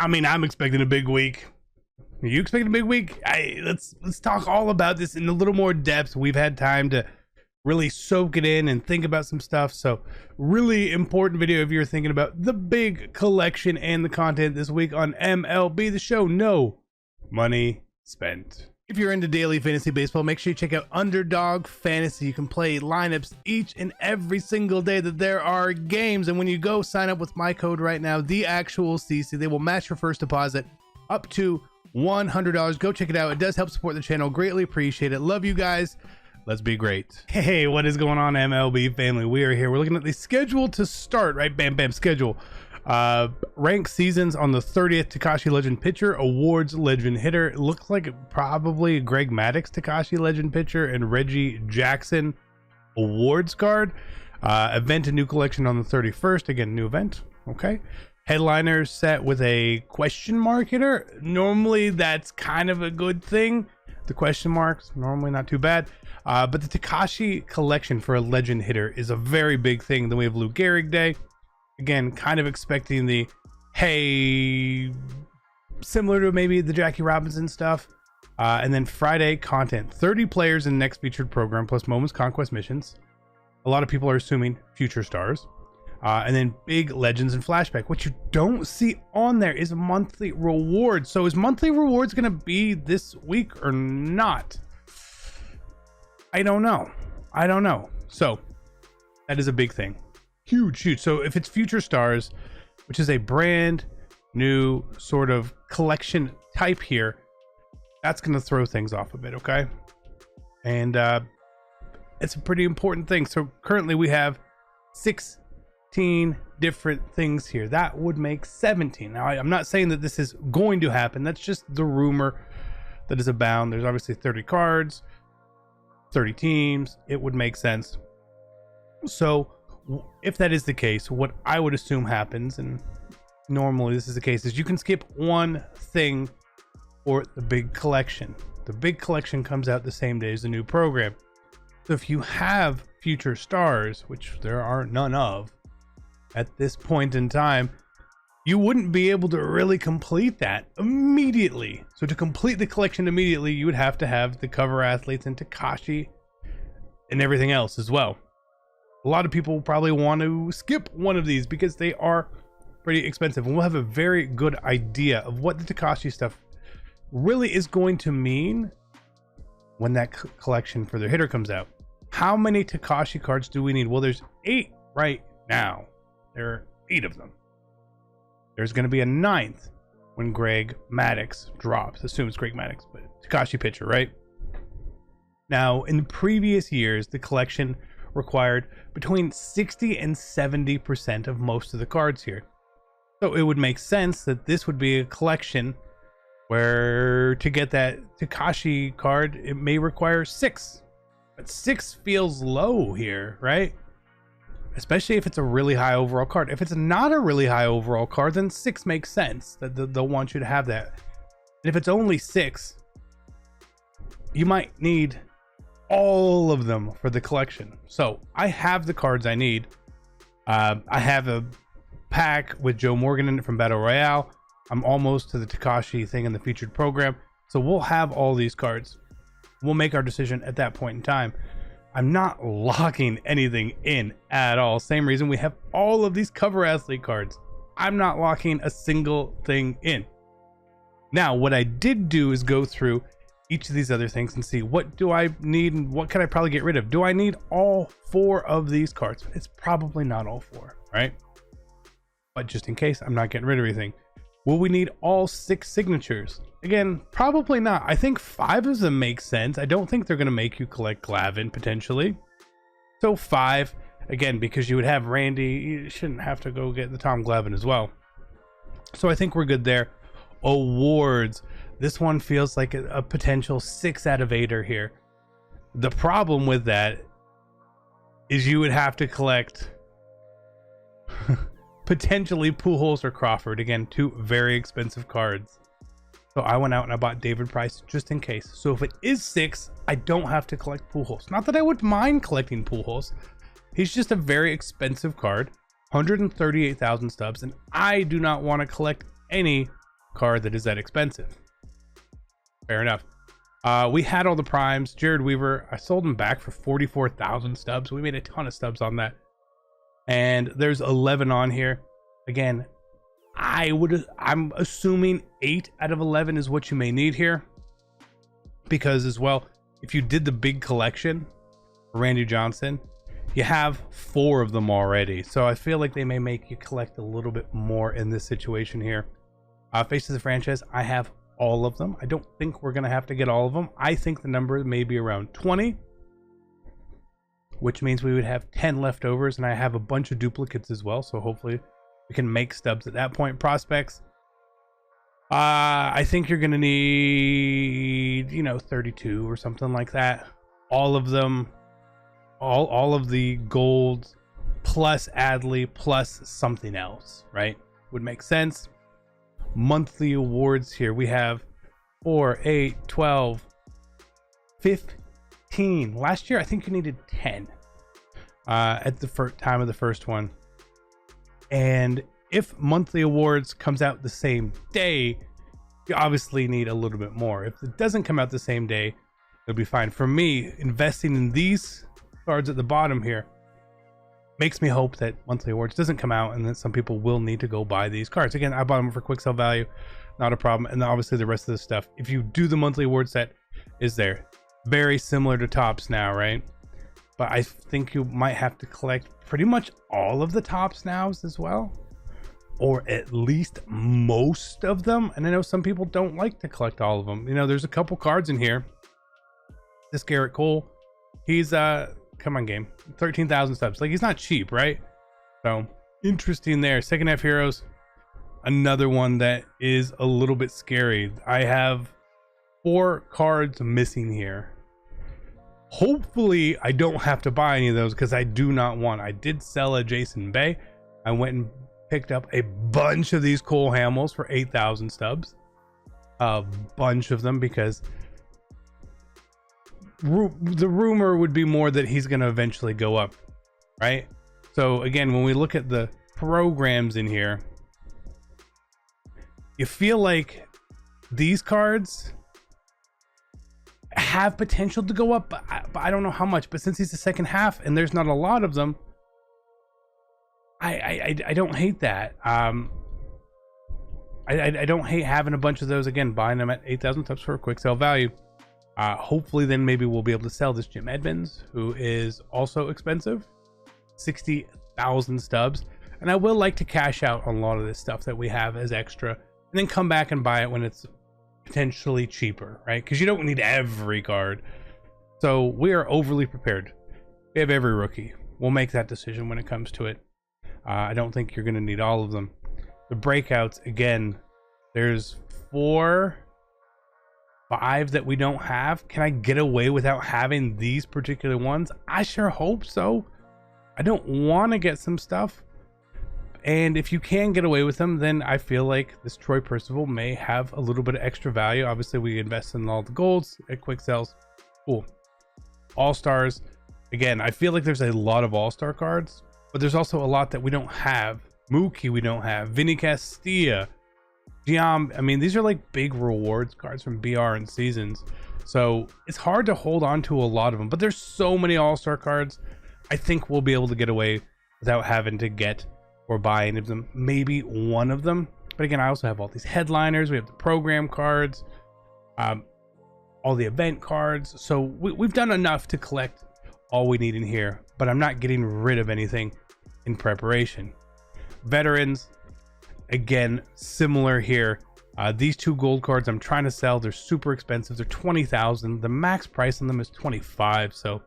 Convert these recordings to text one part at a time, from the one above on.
I mean, I'm expecting a big week. Are you expecting a big week? Let's talk all about this in a little more depth. We've had time to really soak it in and think about some stuff. So really important video if you're thinking about the big collection and the content this week on MLB The Show. No money spent. If you're into daily fantasy baseball, make sure you check out Underdog Fantasy. You can play lineups each and every single day that there are games. And when you go sign up with my code right now, TheActualCC, they will match your first deposit up to $100. Go check it out. It does help support the channel. Greatly appreciate it. Love you guys. Let's be great. Hey, what is going on, MLB family? We are here. We're looking at the schedule to start, right? Bam, bam, schedule. Rank seasons on the 30th, Takashi Legend Pitcher, Awards Legend Hitter. It looks like probably Greg Maddux Takashi Legend Pitcher and Reggie Jackson Awards card. Event and new collection on the 31st. Again, new event. Okay. Headliners set with a question mark hitter. Normally that's kind of a good thing. The question marks, normally not too bad. But the Takashi collection for a legend hitter is a very big thing. Then we have Lou Gehrig Day. Again, kind of expecting the, hey, similar to maybe the Jackie Robinson stuff. And then Friday content, 30 players in the next featured program, plus moments, conquest missions. A lot of people are assuming future stars. And then big legends and flashback. What you don't see on there is monthly rewards. So is monthly rewards going to be this week or not? I don't know. So that is a big thing. Huge. So if it's future stars, which is a brand new sort of collection type here, that's going to throw things off a bit. Okay. And it's a pretty important thing. So currently we have 16 different things here. That would make 17. Now I'm not saying that this is going to happen. That's just the rumor that is abound. There's obviously 30 cards, 30 teams. It would make sense. So if that is the case, what I would assume happens, and normally this is the case, is you can skip one thing for the big collection. The big collection comes out the same day as the new program. So if you have future stars, which there are none of at this point in time, you wouldn't be able to really complete that immediately. So to complete the collection immediately, you would have to have the cover athletes and Takashi and everything else as well. A lot of people probably want to skip one of these because they are pretty expensive. And we'll have a very good idea of what the Takashi stuff really is going to mean when that collection for their hitter comes out. How many Takashi cards do we need? Well, there's 8 right now. There are 8 of them. There's going to be a 9th when Greg Maddux drops. Assume it's Greg Maddux, but Takashi pitcher, right? Now, in the previous years, the collection required between 60 and 70% of most of the cards here. So it would make sense that this would be a collection where to get that Takashi card, it may require 6. But 6 feels low here, right? Especially if it's a really high overall card. If it's not a really high overall card, then 6 makes sense. That they'll want you to have that. And if it's only 6, you might need all of them for the collection. So I have the cards I need. I have a pack with Joe Morgan in it from Battle Royale. I'm almost to the Takashi thing in the featured program. So we'll have all these cards. We'll make our decision at that point in time. I'm not locking anything in at all. Same reason we have all of these cover athlete cards. I'm not locking a single thing in. Now, what I did do is go through each of these other things and see what do I need and what can I probably get rid of. Do I need all 4 of these cards? It's probably not all 4, right? But just in case, I'm not getting rid of everything. Will we need all 6 signatures? Again, probably not. I think 5 of them make sense. I don't think they're going to make you collect Glavine potentially. So 5, again, because you would have Randy, you shouldn't have to go get the Tom Glavine as well. So I think we're good there. Awards. This one feels like a potential 6 out of 8 here. The problem with that is you would have to collect potentially Pujols or Crawford. Again, 2 very expensive cards. So I went out and I bought David Price just in case. So if it is 6, I don't have to collect Pujols. Not that I would mind collecting Pujols. He's just a very expensive card. 138,000 stubs. And I do not want to collect any card that is that expensive. Fair enough. We had all the primes. Jared Weaver, I sold him back for 44,000 stubs. We made a ton of stubs on that. And there's 11 on here. Again, I'm assuming 8 out of 11 is what you may need here. Because as well, if you did the big collection for Randy Johnson, you have 4 of them already. So I feel like they may make you collect a little bit more in this situation here. Faces of the franchise, I have all of them. I don't think we're going to have to get all of them. I think the number may be around 20, which means we would have 10 leftovers, and I have a bunch of duplicates as well. So hopefully we can make stubs at that point. Prospects, I think you're going to need, 32 or something like that. All of them, all of the golds plus Adley plus something else, right? Would make sense. Monthly awards here, we have 4, 8, 12, 15. Last year I think you needed 10 at the time of the first one. And if monthly awards comes out the same day, you obviously need a little bit more. If it doesn't come out the same day, it'll be fine. For me, investing in these cards at the bottom here makes me hope that monthly awards doesn't come out and that some people will need to go buy these cards. Again, I bought them for quick sell value, not a problem. And then obviously the rest of the stuff, if you do the monthly award set, is there. Very similar to Tops now, right? But I think you might have to collect pretty much all of the Tops nows as well, or at least most of them. And I know some people don't like to collect all of them. There's a couple cards in here. This Garrett Cole, he's come on, game, 13,000 stubs. Like, he's not cheap, right? So interesting there. Second half heroes, another one that is a little bit scary. I have 4 cards missing here. Hopefully I don't have to buy any of those, because I do not want. I did sell a Jason Bay. I went and picked up a bunch of these Cole Hamels for 8,000 stubs, a bunch of them, because the rumor would be more that he's going to eventually go up, right? So again, when we look at the programs in here, you feel like these cards have potential to go up, but I don't know how much. But since he's the second half and there's not a lot of them, I don't hate that. I don't hate having a bunch of those. Again, buying them at 8,000 stubs for a quick sell value. Hopefully then maybe we'll be able to sell this Jim Edmonds, who is also expensive, 60,000 stubs. And I will like to cash out on a lot of this stuff that we have as extra, and then come back and buy it when it's potentially cheaper, right? Because you don't need every card. So we are overly prepared. We have every rookie. We'll make that decision when it comes to it. I don't think you're going to need all of them. The breakouts, again, there's 4, 5 that we don't have. Can I get away without having these particular ones? I sure hope so. I don't want to get some stuff. And if you can get away with them, then I feel like this Troy Percival may have a little bit of extra value. Obviously, we invest in all the golds at quick sells. Cool. All-Stars. Again, I feel like there's a lot of All-Star cards, but there's also a lot that we don't have. Mookie we don't have. Vinny Castilla. Giam. I mean, these are like big rewards cards from BR and Seasons. So it's hard to hold on to a lot of them. But there's so many All-Star cards. I think we'll be able to get away without having to get or buy any of them. Maybe one of them. But again, I also have all these headliners. We have the program cards. All the event cards. So we've done enough to collect all we need in here. But I'm not getting rid of anything in preparation. Veterans. Again, similar here. These 2 gold cards I'm trying to sell. They're super expensive. They're 20,000. The max price on them is 25. So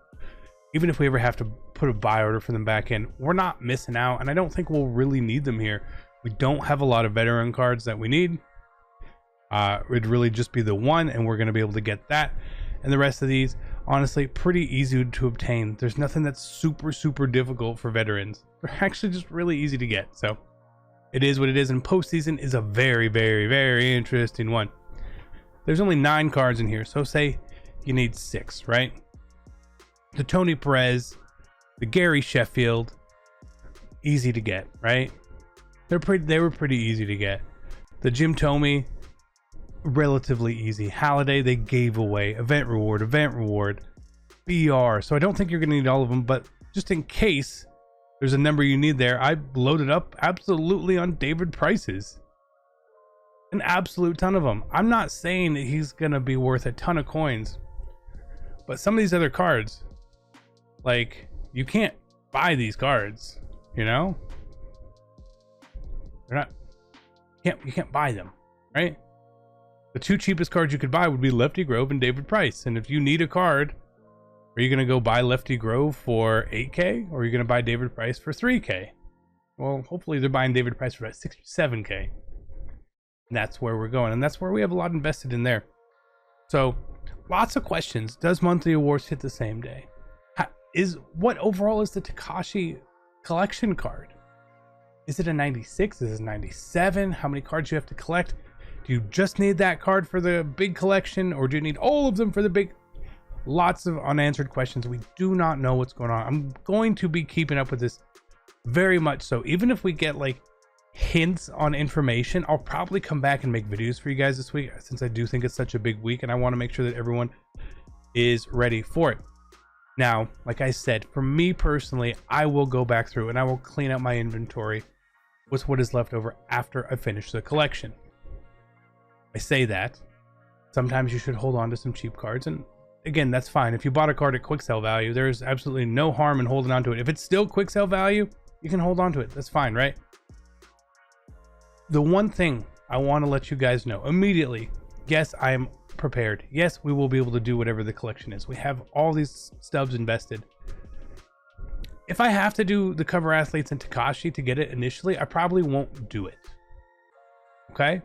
even if we ever have to put a buy order for them back in, we're not missing out. And I don't think we'll really need them here. We don't have a lot of veteran cards that we need. It'd really just be the one, and we're going to be able to get that. And the rest of these, honestly, pretty easy to obtain. There's nothing that's super difficult for veterans. They're actually just really easy to get. So it is what it is. And postseason is a very interesting one. There's only 9 cards in here. So say you need 6, right? The Tony Perez, the Gary Sheffield, easy to get, right? They were pretty easy to get. The Jim Thome, relatively easy. Holiday, they gave away. Event reward, BR. So I don't think you're going to need all of them, but just in case there's a number you need there, I loaded up absolutely on David Price's. An absolute ton of them. I'm not saying that he's going to be worth a ton of coins, but some of these other cards, like, you can't buy these cards, you know? They're not, you can't buy them, right? The two cheapest cards you could buy would be Lefty Grove and David Price. And if you need a card, are you going to go buy Lefty Grove for 8K or are you going to buy David Price for 3K? Well, hopefully they're buying David Price for about 6 or 7K. And that's where we're going. And that's where we have a lot invested in there. So lots of questions. Does monthly awards hit the same day? What overall is the Takashi collection card? Is it a 96? Is it a 97? How many cards do you have to collect? Do you just need that card for the big collection, or do you need all of them for the big? Lots of unanswered questions. We do not know what's going on. I'm going to be keeping up with this very much so. Even if we get like hints on information, I'll probably come back and make videos for you guys this week, since I do think it's such a big week and I want to make sure that everyone is ready for it. Now, like I said, for me personally, I will go back through and I will clean up my inventory with what is left over after I finish the collection. I say that sometimes you should hold on to some cheap cards, and again, that's fine. If you bought a card at quick sale value, there's absolutely no harm in holding on to it. If it's still quick sale value, you can hold on to it. That's fine, right? The one thing I want to let you guys know immediately, yes, I am prepared. Yes, we will be able to do whatever the collection is. We have all these stubs invested. If I have to do the cover athletes and Takashi to get it initially, I probably won't do it. Okay?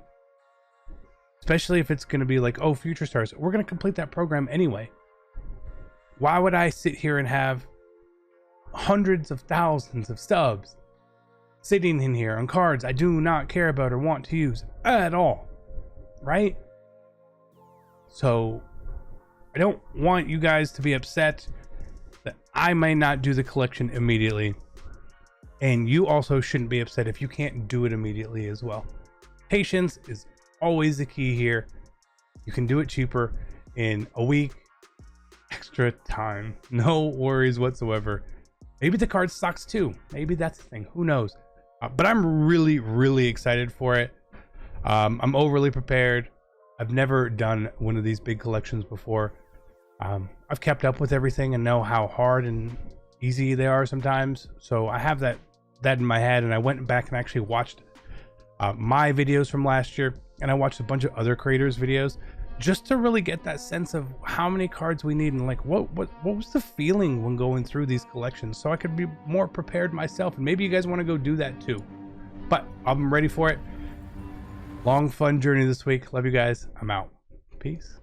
Especially if it's going to be like, oh, Future Stars. We're going to complete that program anyway. Why would I sit here and have hundreds of thousands of stubs sitting in here on cards I do not care about or want to use at all? Right? So I don't want you guys to be upset that I may not do the collection immediately. And you also shouldn't be upset if you can't do it immediately as well. Patience is always the key here. You can do it cheaper in a week. Extra time. No worries whatsoever. Maybe the card sucks too. Maybe that's the thing. Who knows? But I'm really, really excited for it. I'm overly prepared. I've never done one of these big collections before. I've kept up with everything and know how hard and easy they are sometimes. So I have that in my head, and I went back and actually watched my videos from last year, and I watched a bunch of other creators' videos just to really get that sense of how many cards we need and like what was the feeling when going through these collections, so I could be more prepared myself. And maybe you guys want to go do that too. But I'm ready for it. Long, fun journey this week. Love you guys. I'm out. Peace.